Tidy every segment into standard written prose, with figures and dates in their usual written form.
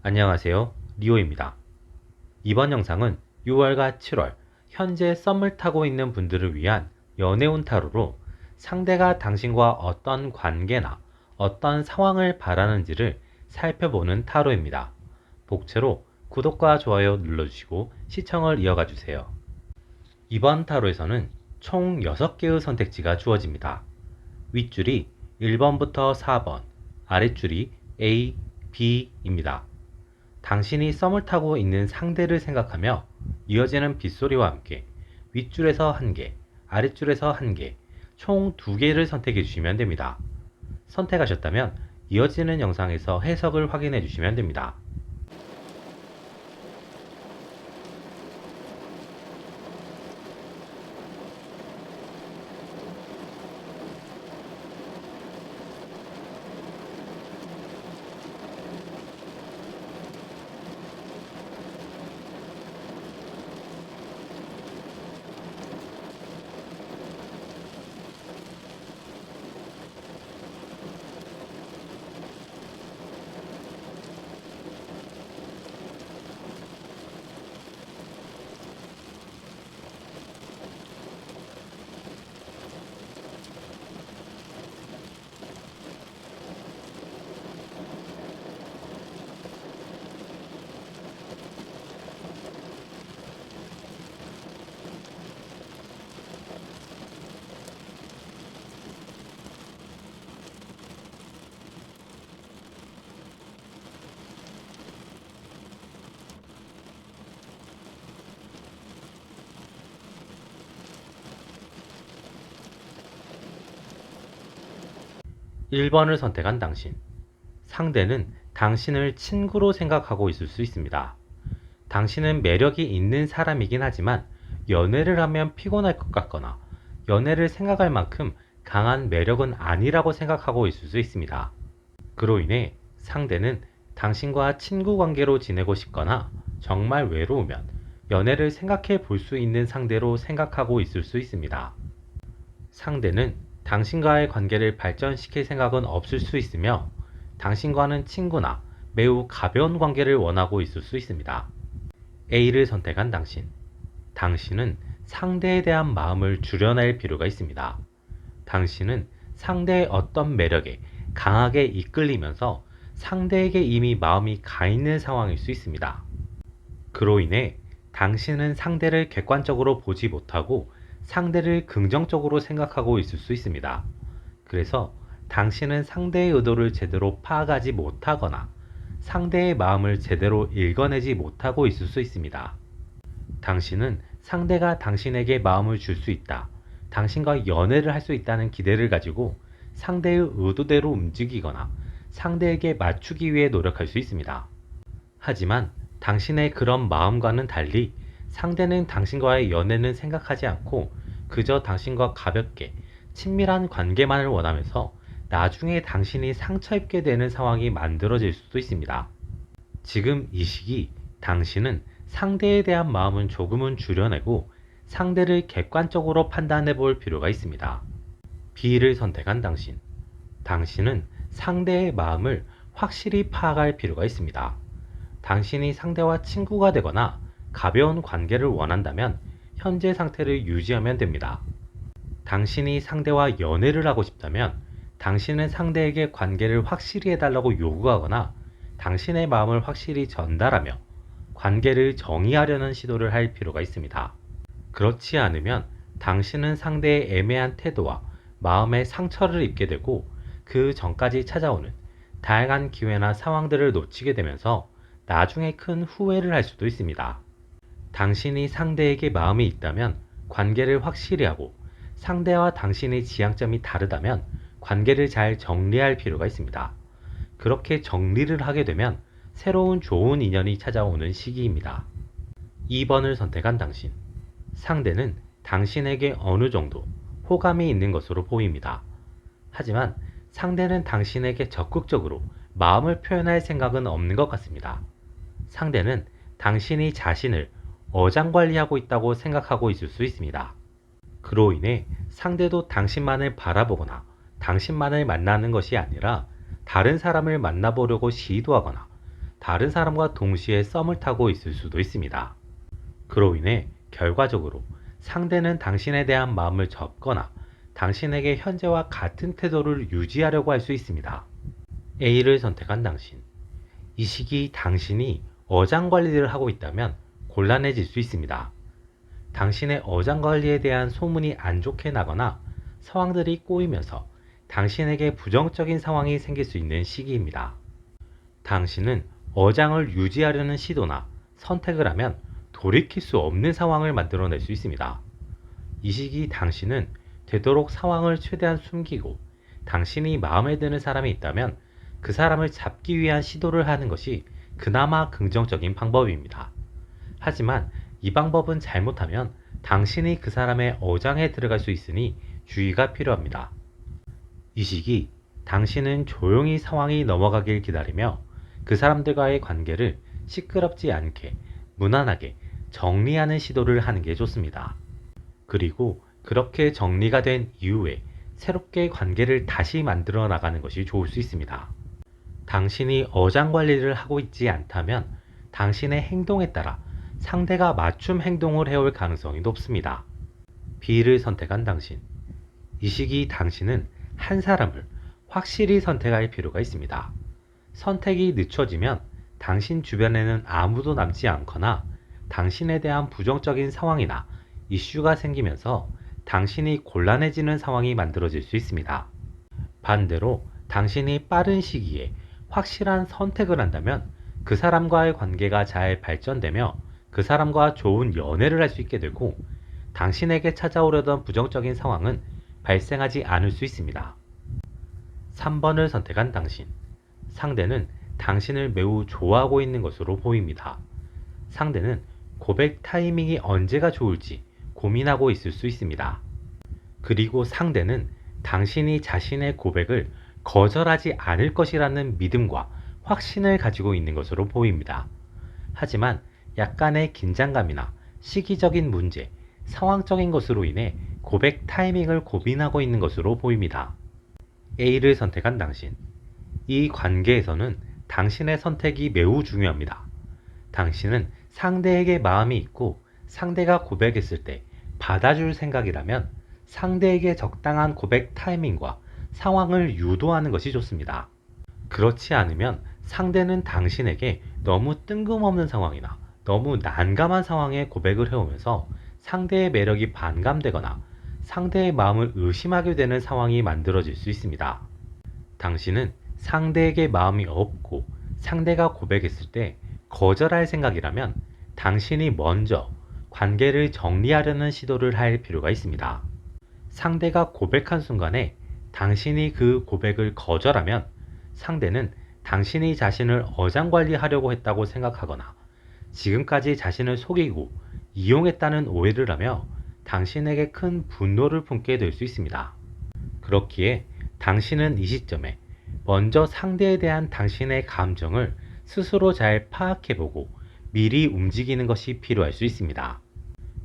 안녕하세요. 리오입니다. 이번 영상은 6월과 7월 현재 썸을 타고 있는 분들을 위한 연애운 타로로 상대가 당신과 어떤 관계나 어떤 상황을 바라는지를 살펴보는 타로입니다. 복채로 구독과 좋아요 눌러주시고 시청을 이어가 주세요. 이번 타로에서는 총 6개의 선택지가 주어집니다. 윗줄이 1번부터 4번, 아랫줄이 A, B입니다. 당신이 썸을 타고 있는 상대를 생각하며 이어지는 빗소리와 함께 윗줄에서 1개, 아랫줄에서 1개, 총 2개를 선택해 주시면 됩니다. 선택하셨다면 이어지는 영상에서 해석을 확인해 주시면 됩니다. 1번을 선택한 당신. 상대는 당신을 친구로 생각하고 있을 수 있습니다. 당신은 매력이 있는 사람이긴 하지만 연애를 하면 피곤할 것 같거나 연애를 생각할 만큼 강한 매력은 아니라고 생각하고 있을 수 있습니다. 그로 인해 상대는 당신과 친구 관계로 지내고 싶거나 정말 외로우면 연애를 생각해 볼 수 있는 상대로 생각하고 있을 수 있습니다. 상대는 당신과의 관계를 발전시킬 생각은 없을 수 있으며 당신과는 친구나 매우 가벼운 관계를 원하고 있을 수 있습니다. A를 선택한 당신. 당신은 상대에 대한 마음을 줄여낼 필요가 있습니다. 당신은 상대의 어떤 매력에 강하게 이끌리면서 상대에게 이미 마음이 가 있는 상황일 수 있습니다. 그로 인해 당신은 상대를 객관적으로 보지 못하고 상대를 긍정적으로 생각하고 있을 수 있습니다. 그래서 당신은 상대의 의도를 제대로 파악하지 못하거나 상대의 마음을 제대로 읽어내지 못하고 있을 수 있습니다. 당신은 상대가 당신에게 마음을 줄 수 있다, 당신과 연애를 할 수 있다는 기대를 가지고 상대의 의도대로 움직이거나 상대에게 맞추기 위해 노력할 수 있습니다. 하지만 당신의 그런 마음과는 달리 상대는 당신과의 연애는 생각하지 않고 그저 당신과 가볍게 친밀한 관계만을 원하면서 나중에 당신이 상처 입게 되는 상황이 만들어질 수도 있습니다. 지금 이 시기 당신은 상대에 대한 마음은 조금은 줄여내고 상대를 객관적으로 판단해 볼 필요가 있습니다. B를 선택한 당신. 당신은 상대의 마음을 확실히 파악할 필요가 있습니다. 당신이 상대와 친구가 되거나 가벼운 관계를 원한다면 현재 상태를 유지하면 됩니다. 당신이 상대와 연애를 하고 싶다면 당신은 상대에게 관계를 확실히 해달라고 요구하거나 당신의 마음을 확실히 전달하며 관계를 정의하려는 시도를 할 필요가 있습니다. 그렇지 않으면 당신은 상대의 애매한 태도와 마음의 상처를 입게 되고 그 전까지 찾아오는 다양한 기회나 상황들을 놓치게 되면서 나중에 큰 후회를 할 수도 있습니다. 당신이 상대에게 마음이 있다면 관계를 확실히 하고 상대와 당신의 지향점이 다르다면 관계를 잘 정리할 필요가 있습니다. 그렇게 정리를 하게 되면 새로운 좋은 인연이 찾아오는 시기입니다. 2번을 선택한 당신. 상대는 당신에게 어느 정도 호감이 있는 것으로 보입니다. 하지만 상대는 당신에게 적극적으로 마음을 표현할 생각은 없는 것 같습니다. 상대는 당신이 자신을 어장관리하고 있다고 생각하고 있을 수 있습니다. 그로 인해 상대도 당신만을 바라보거나 당신만을 만나는 것이 아니라 다른 사람을 만나보려고 시도하거나 다른 사람과 동시에 썸을 타고 있을 수도 있습니다. 그로 인해 결과적으로 상대는 당신에 대한 마음을 접거나 당신에게 현재와 같은 태도를 유지하려고 할 수 있습니다. A를 선택한 당신. 이 시기 당신이 어장 관리를 하고 있다면 곤란해질 수 있습니다. 당신의 어장 관리에 대한 소문이 안 좋게 나거나 상황들이 꼬이면서 당신에게 부정적인 상황이 생길 수 있는 시기입니다. 당신은 어장을 유지하려는 시도나 선택을 하면 돌이킬 수 없는 상황을 만들어낼 수 있습니다. 이 시기 당신은 되도록 상황을 최대한 숨기고 당신이 마음에 드는 사람이 있다면 그 사람을 잡기 위한 시도를 하는 것이 그나마 긍정적인 방법입니다. 하지만 이 방법은 잘못하면 당신이 그 사람의 어장에 들어갈 수 있으니 주의가 필요합니다. 이 시기 당신은 조용히 상황이 넘어가길 기다리며 그 사람들과의 관계를 시끄럽지 않게 무난하게 정리하는 시도를 하는 게 좋습니다. 그리고 그렇게 정리가 된 이후에 새롭게 관계를 다시 만들어 나가는 것이 좋을 수 있습니다. 당신이 어장 관리를 하고 있지 않다면 당신의 행동에 따라 상대가 맞춤 행동을 해올 가능성이 높습니다. B를 선택한 당신. 이 시기 당신은 한 사람을 확실히 선택할 필요가 있습니다. 선택이 늦춰지면 당신 주변에는 아무도 남지 않거나 당신에 대한 부정적인 상황이나 이슈가 생기면서 당신이 곤란해지는 상황이 만들어질 수 있습니다. 반대로 당신이 빠른 시기에 확실한 선택을 한다면 그 사람과의 관계가 잘 발전되며 그 사람과 좋은 연애를 할 수 있게 되고 당신에게 찾아오려던 부정적인 상황은 발생하지 않을 수 있습니다. 3번을 선택한 당신. 상대는 당신을 매우 좋아하고 있는 것으로 보입니다. 상대는 고백 타이밍이 언제가 좋을지 고민하고 있을 수 있습니다. 그리고 상대는 당신이 자신의 고백을 거절하지 않을 것이라는 믿음과 확신을 가지고 있는 것으로 보입니다. 하지만 약간의 긴장감이나 시기적인 문제, 상황적인 것으로 인해 고백 타이밍을 고민하고 있는 것으로 보입니다. A를 선택한 당신. 이 관계에서는 당신의 선택이 매우 중요합니다. 당신은 상대에게 마음이 있고 상대가 고백했을 때 받아줄 생각이라면 상대에게 적당한 고백 타이밍과 상황을 유도하는 것이 좋습니다. 그렇지 않으면 상대는 당신에게 너무 뜬금없는 상황이나 너무 난감한 상황에 고백을 해오면서 상대의 매력이 반감되거나 상대의 마음을 의심하게 되는 상황이 만들어질 수 있습니다. 당신은 상대에게 마음이 없고 상대가 고백했을 때 거절할 생각이라면 당신이 먼저 관계를 정리하려는 시도를 할 필요가 있습니다. 상대가 고백한 순간에 당신이 그 고백을 거절하면 상대는 당신이 자신을 어장관리하려고 했다고 생각하거나 지금까지 자신을 속이고 이용했다는 오해를 하며 당신에게 큰 분노를 품게 될 수 있습니다. 그렇기에 당신은 이 시점에 먼저 상대에 대한 당신의 감정을 스스로 잘 파악해보고 미리 움직이는 것이 필요할 수 있습니다.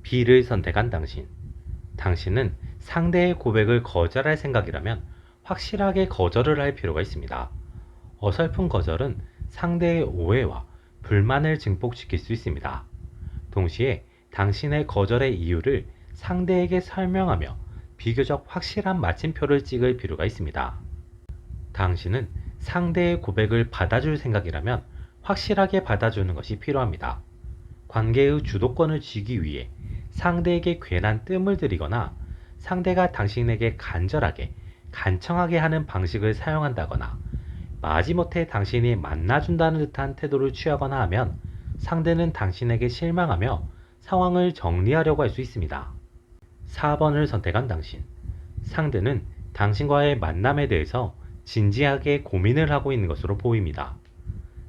B를 선택한 당신. 당신은 상대의 고백을 거절할 생각이라면 확실하게 거절을 할 필요가 있습니다. 어설픈 거절은 상대의 오해와 불만을 증폭시킬 수 있습니다. 동시에 당신의 거절의 이유를 상대에게 설명하며 비교적 확실한 마침표를 찍을 필요가 있습니다. 당신은 상대의 고백을 받아줄 생각이라면 확실하게 받아주는 것이 필요합니다. 관계의 주도권을 쥐기 위해 상대에게 괜한 뜸을 들이거나 상대가 당신에게 간절하게 간청하게 하는 방식을 사용한다거나 마지못해 당신이 만나준다는 듯한 태도를 취하거나 하면 상대는 당신에게 실망하며 상황을 정리하려고 할 수 있습니다. 4번을 선택한 당신. 상대는 당신과의 만남에 대해서 진지하게 고민을 하고 있는 것으로 보입니다.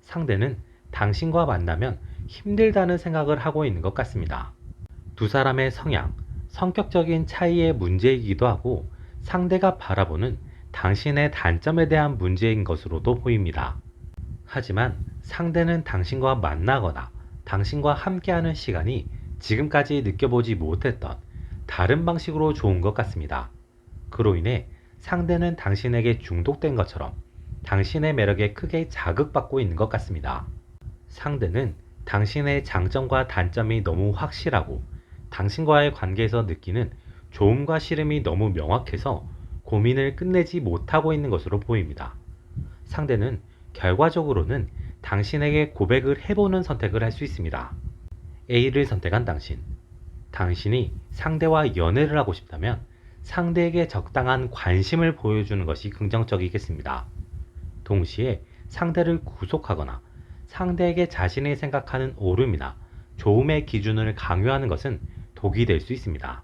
상대는 당신과 만나면 힘들다는 생각을 하고 있는 것 같습니다. 두 사람의 성향, 성격적인 차이의 문제이기도 하고 상대가 바라보는 당신의 단점에 대한 문제인 것으로도 보입니다. 하지만 상대는 당신과 만나거나 당신과 함께하는 시간이 지금까지 느껴보지 못했던 다른 방식으로 좋은 것 같습니다. 그로 인해 상대는 당신에게 중독된 것처럼 당신의 매력에 크게 자극받고 있는 것 같습니다. 상대는 당신의 장점과 단점이 너무 확실하고 당신과의 관계에서 느끼는 좋음과 싫음이 너무 명확해서 고민을 끝내지 못하고 있는 것으로 보입니다. 상대는 결과적으로는 당신에게 고백을 해보는 선택을 할 수 있습니다. A를 선택한 당신. 당신이 상대와 연애를 하고 싶다면 상대에게 적당한 관심을 보여주는 것이 긍정적이겠습니다. 동시에 상대를 구속하거나 상대에게 자신이 생각하는 옳음이나 좋음의 기준을 강요하는 것은 독이 될 수 있습니다.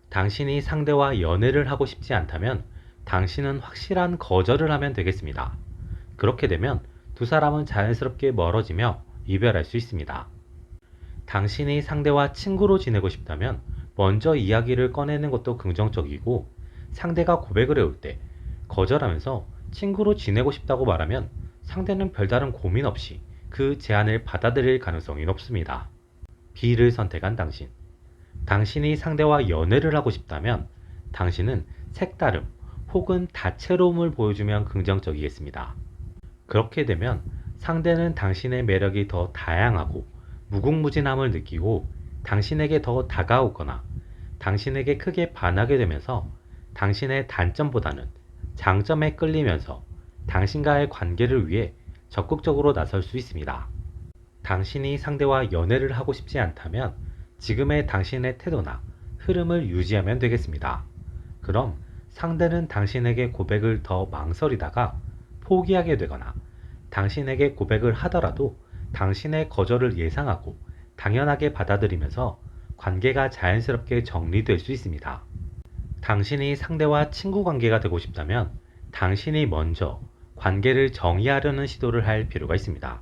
당신이 상대와 연애를 하고 싶지 않다면 당신은 확실한 거절을 하면 되겠습니다. 그렇게 되면 두 사람은 자연스럽게 멀어지며 이별할 수 있습니다. 당신이 상대와 친구로 지내고 싶다면 먼저 이야기를 꺼내는 것도 긍정적이고, 상대가 고백을 해올 때 거절하면서 친구로 지내고 싶다고 말하면 상대는 별다른 고민 없이 그 제안을 받아들일 가능성이 높습니다. B를 선택한 당신. 당신이 상대와 연애를 하고 싶다면 당신은 색다름 혹은 다채로움을 보여주면 긍정적이겠습니다. 그렇게 되면 상대는 당신의 매력이 더 다양하고 무궁무진함을 느끼고 당신에게 더 다가오거나 당신에게 크게 반하게 되면서 당신의 단점보다는 장점에 끌리면서 당신과의 관계를 위해 적극적으로 나설 수 있습니다. 당신이 상대와 연애를 하고 싶지 않다면 지금의 당신의 태도나 흐름을 유지하면 되겠습니다. 그럼 상대는 당신에게 고백을 더 망설이다가 포기하게 되거나 당신에게 고백을 하더라도 당신의 거절을 예상하고 당연하게 받아들이면서 관계가 자연스럽게 정리될 수 있습니다. 당신이 상대와 친구 관계가 되고 싶다면 당신이 먼저 관계를 정의하려는 시도를 할 필요가 있습니다.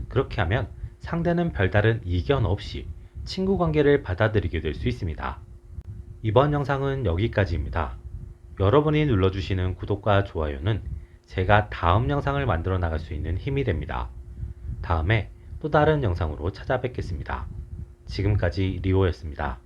그렇게 하면 상대는 별다른 이견 없이 친구 관계를 받아들이게 될 수 있습니다. 이번 영상은 여기까지입니다. 여러분이 눌러주시는 구독과 좋아요는 제가 다음 영상을 만들어 나갈 수 있는 힘이 됩니다. 다음에 또 다른 영상으로 찾아뵙겠습니다. 지금까지 리오였습니다.